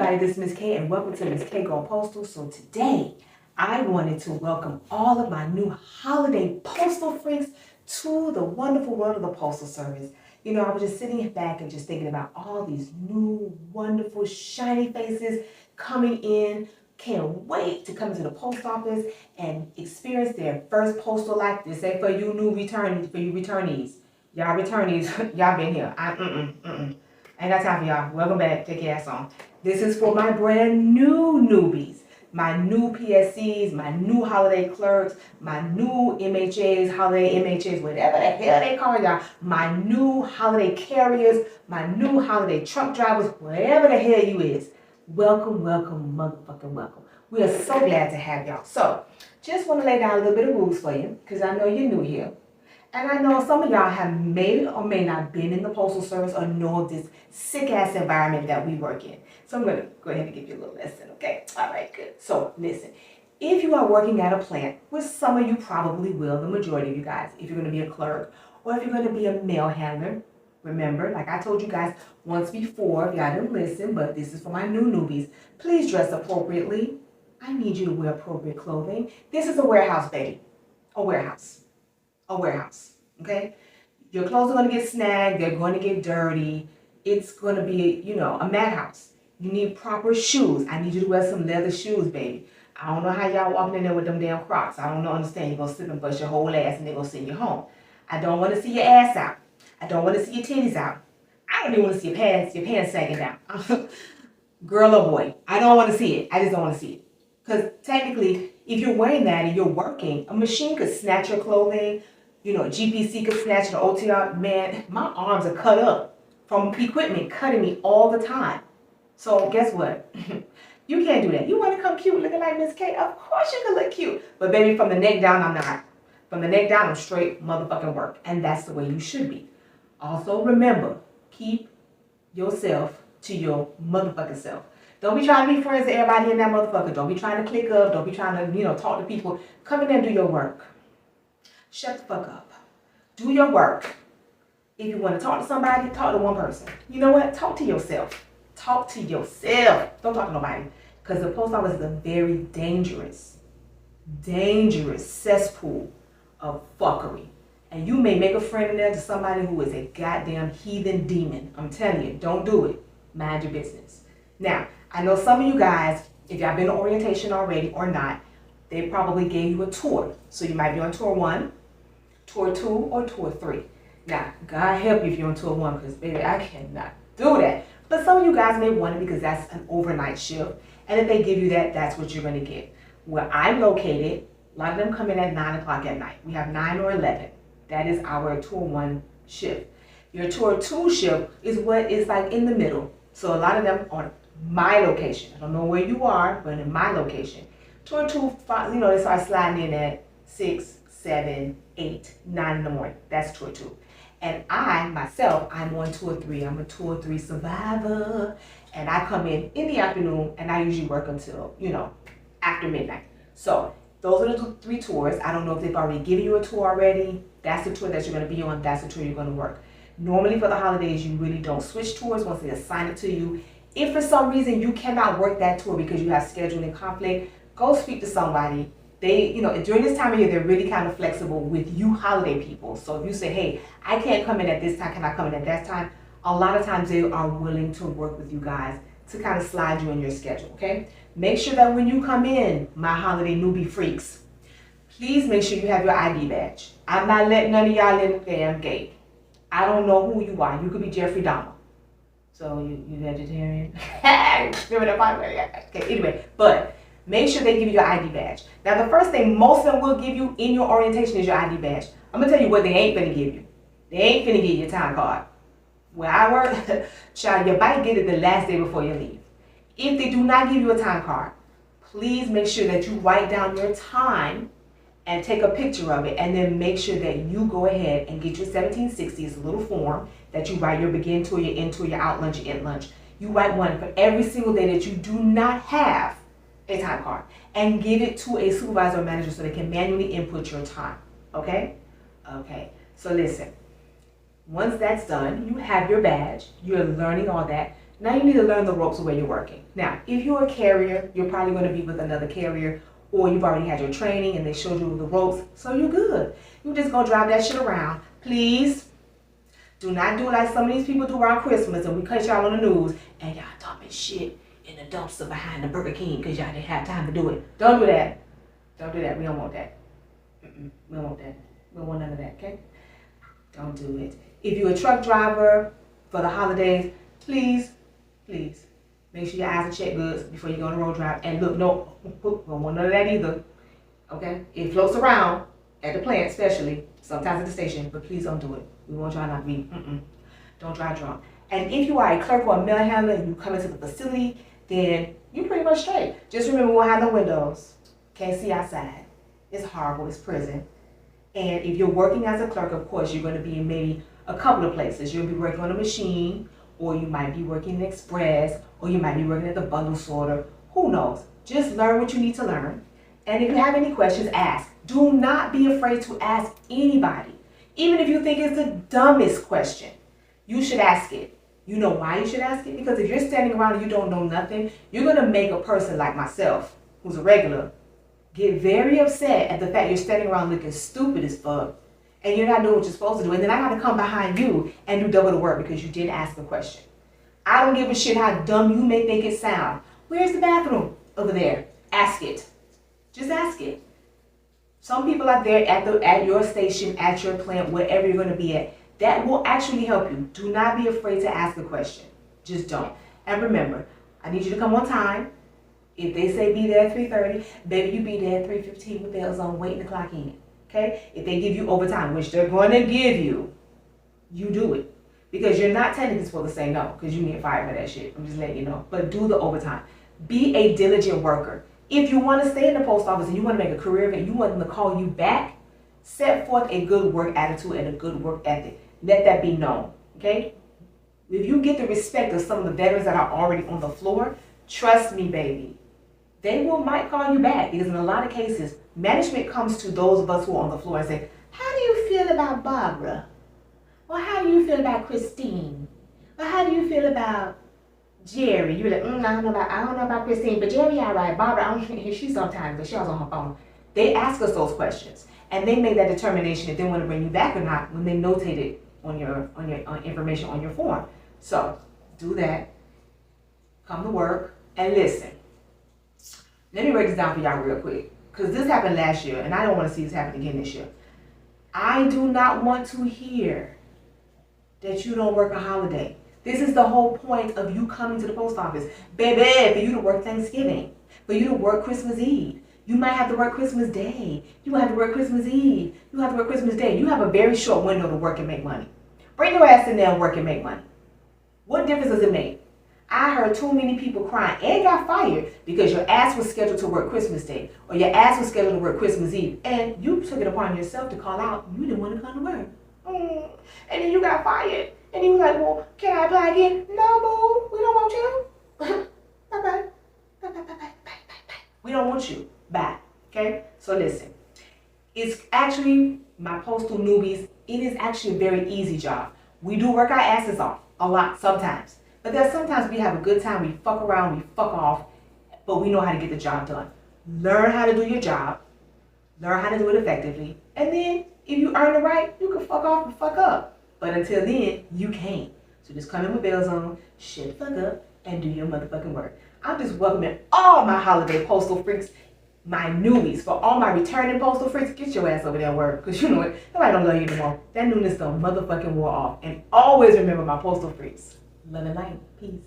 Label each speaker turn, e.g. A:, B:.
A: everybody, this is Miss K and welcome to Miss K Go Postal. So today, I wanted to welcome all of my new holiday postal freaks to the wonderful world of the Postal Service. You know, I was just sitting back and just thinking about all these new, wonderful, shiny faces coming in. Can't wait to come into the post office and experience their first postal life. This ain't for you new returnees, for you returnees. Y'all returnees, y'all been here. Ain't got time for y'all. Welcome back. Take your ass on. This is for my brand new newbies, my new PSCs, my new holiday clerks, my new MHAs, holiday MHAs, whatever the hell they call y'all, my new holiday carriers, my new holiday truck drivers, whatever the hell you is. Welcome, welcome, motherfucking welcome. We are so glad to have y'all. So, just want to lay down a little bit of rules for you, because I know you're new here. And I know some of y'all have may or may not been in the Postal Service or know this sick-ass environment that we work in. So I'm going to go ahead and give you a little lesson, okay? All right, good. So listen, if you are working at a plant, which some of you probably will, the majority of you guys, if you're going to be a clerk or if you're going to be a mail handler, remember, like I told you guys once before, if y'all didn't listen, but this is for my new newbies, please dress appropriately. I need you to wear appropriate clothing. This is a warehouse, baby. A warehouse. A warehouse, okay? Your clothes are going to get snagged. They're going to get dirty. It's going to be, you know, a madhouse. You need proper shoes. I need you to wear some leather shoes, baby. I don't know how y'all walking in there with them damn Crocs. I don't understand. You're going to slip and bust your whole ass and they're going to send you home. I don't want to see your ass out. I don't want to see your titties out. I don't even want to see your pants sagging down. Girl or boy, I don't want to see it. I just don't want to see it. Because technically, if you're wearing that and you're working, a machine could snatch your clothing. You know, GPC could snatch the OTR. Man, my arms are cut up from equipment cutting me all the time. So guess what? You can't do that. You want to come cute looking like Miss K? Of course you can look cute. But baby, from the neck down, I'm not. From the neck down, I'm straight motherfucking work. And that's the way you should be. Also, remember, keep yourself to your motherfucking self. Don't be trying to be friends with everybody in that motherfucker. Don't be trying to click up. Don't be trying to, talk to people. Come in there and do your work. Shut the fuck up. Do your work. If you want to talk to somebody, talk to one person. You know what? Talk to yourself. Talk to yourself. Don't talk to nobody. Because the post office is a very dangerous cesspool of fuckery. And you may make a friend in there to somebody who is a goddamn heathen demon. I'm telling you, don't do it. Mind your business. Now, I know some of you guys, if y'all been to orientation already or not, they probably gave you a tour. So you might be on tour 1, tour 2, or tour 3. Now, God help you if you're on tour 1, because baby, I cannot do that. But some of you guys may want it because that's an overnight shift. And if they give you that, that's what you're going to get. Where I'm located, a lot of them come in at 9 o'clock at night. We have 9 or 11. That is our tour 1 shift. Your tour 2 shift is what is like in the middle. So a lot of them on my location. I don't know where you are, but in my location. Tour 2, they start sliding in at 6, 7, 8, 9 in the morning. That's tour 2. And I, myself, I'm on tour 3. I'm a tour 3 survivor. And I come in the afternoon, and I usually work until, after midnight. So those are the 3 tours. I don't know if they've already given you a tour already. That's the tour that you're going to be on. That's the tour you're going to work. Normally for the holidays, you really don't switch tours once they assign it to you. If for some reason you cannot work that tour because you have scheduling conflict, go speak to somebody. They, during this time of year, they're really kind of flexible with you holiday people. So if you say, hey, I can't come in at this time, can I come in at that time? A lot of times they are willing to work with you guys to kind of slide you in your schedule, okay? Make sure that when you come in, my holiday newbie freaks, please make sure you have your ID badge. I'm not letting none of y'all in the damn gate. I don't know who you are. You could be Jeffrey Dahmer. So you vegetarian? Remember that part? Okay, anyway, but make sure they give you your ID badge. Now, the first thing most of them will give you in your orientation is your ID badge. I'm going to tell you what they ain't going to give you. They ain't going to give you your time card. Where I work, child, you might get it the last day before you leave. If they do not give you a time card, please make sure that you write down your time and take a picture of it, and then make sure that you go ahead and get your 1760. It's a little form that you write your begin tour, your end tour, your out lunch, your end lunch. You write one for every single day that you do not have a time card, and give it to a supervisor or manager so they can manually input your time. Okay? Okay. So listen, once that's done, you have your badge, you're learning all that. Now you need to learn the ropes of where you're working. Now, if you're a carrier, you're probably going to be with another carrier, or you've already had your training and they showed you the ropes, so you're good. You're just going to drive that shit around. Please do not do like some of these people do around Christmas and we catch y'all on the news and y'all dumping shit in the dumpster behind the Burger King because y'all didn't have time to do it. Don't do that. Don't do that. We don't want that. We don't want that. We don't want none of that, okay? Don't do it. If you're a truck driver for the holidays, please make sure your eyes are checked good before you go on a road drive. And look, no, we don't want none of that either. Okay? It floats around at the plant, especially sometimes at the station, but please don't do it. We want y'all not to be. Don't drive drunk. And if you are a clerk or a mail handler and you come into the facility, then you're pretty much straight. Just remember, we won't have no windows. Can't see outside. It's horrible. It's prison. And if you're working as a clerk, of course, you're going to be in maybe a couple of places. You'll be working on a machine, or you might be working in Express, or you might be working at the bundle sorter. Who knows? Just learn what you need to learn. And if you have any questions, ask. Do not be afraid to ask anybody. Even if you think it's the dumbest question, you should ask it. You know why you should ask it? Because if you're standing around and you don't know nothing, you're going to make a person like myself, who's a regular, get very upset at the fact you're standing around looking stupid as fuck and you're not doing what you're supposed to do. And then I got to come behind you and do double the work because you didn't ask a question. I don't give a shit how dumb you may think it sound. Where's the bathroom? Over there. Ask it. Just ask it. Some people out there at your station, at your plant, wherever you're going to be at, that will actually help you. Do not be afraid to ask a question. Just don't. And remember, I need you to come on time. If they say be there at 3:30, baby, you be there at 3:15 with bells on, waiting to clock in. Okay? If they give you overtime, which they're going to give you, you do it. Because you're not technically supposed to say no, because you get fired for that shit. I'm just letting you know. But do the overtime. Be a diligent worker. If you want to stay in the post office and you want to make a career of it, you want them to call you back, set forth a good work attitude and a good work ethic. Let that be known. Okay? If you get the respect of some of the veterans that are already on the floor, trust me, baby, they might call you back, because in a lot of cases, management comes to those of us who are on the floor and say, how do you feel about Barbara? Or how do you feel about Christine? Or how do you feel about Jerry? You're like, I don't know about Christine, but Jerry, all right. Barbara, I don't hear she sometimes, but she was on her phone. They ask us those questions, and they make that determination if they want to bring you back or not when they notate it on your information on your form. So do that. Come to work and listen. Let me break this down for y'all real quick, because this happened last year, and I don't want to see this happen again this year. I do not want to hear that you don't work a holiday. This is the whole point of you coming to the post office. Baby, for you to work Thanksgiving, for you to work Christmas Eve. You might have to work Christmas Day. You have to work Christmas Eve. You have to work Christmas Day. You have a very short window to work and make money. Bring your ass in there and work and make money. What difference does it make? I heard too many people crying and got fired because your ass was scheduled to work Christmas Day or your ass was scheduled to work Christmas Eve, and you took it upon yourself to call out. You didn't want to come to work. And then you got fired. And he was like, well, can I apply again? No, boo. We don't want you. Bye-bye. Bye-bye. We don't want you. Bye. Okay? So listen. It's actually, my postal newbies, it is actually a very easy job. We do work our asses off a lot sometimes. But there's sometimes we have a good time, we fuck around, we fuck off, but we know how to get the job done. Learn how to do your job, learn how to do it effectively, and then if you earn the right, you can fuck off and fuck up. But until then, you can't. So just come in with bells on, shut the fuck up, and do your motherfucking work. I'm just welcoming all my holiday postal freaks, my newbies. For all my returning postal freaks, get your ass over there and work, because you know what, nobody don't love you anymore. That newness done motherfucking wore off. And always remember my postal freaks. Love and light. Peace.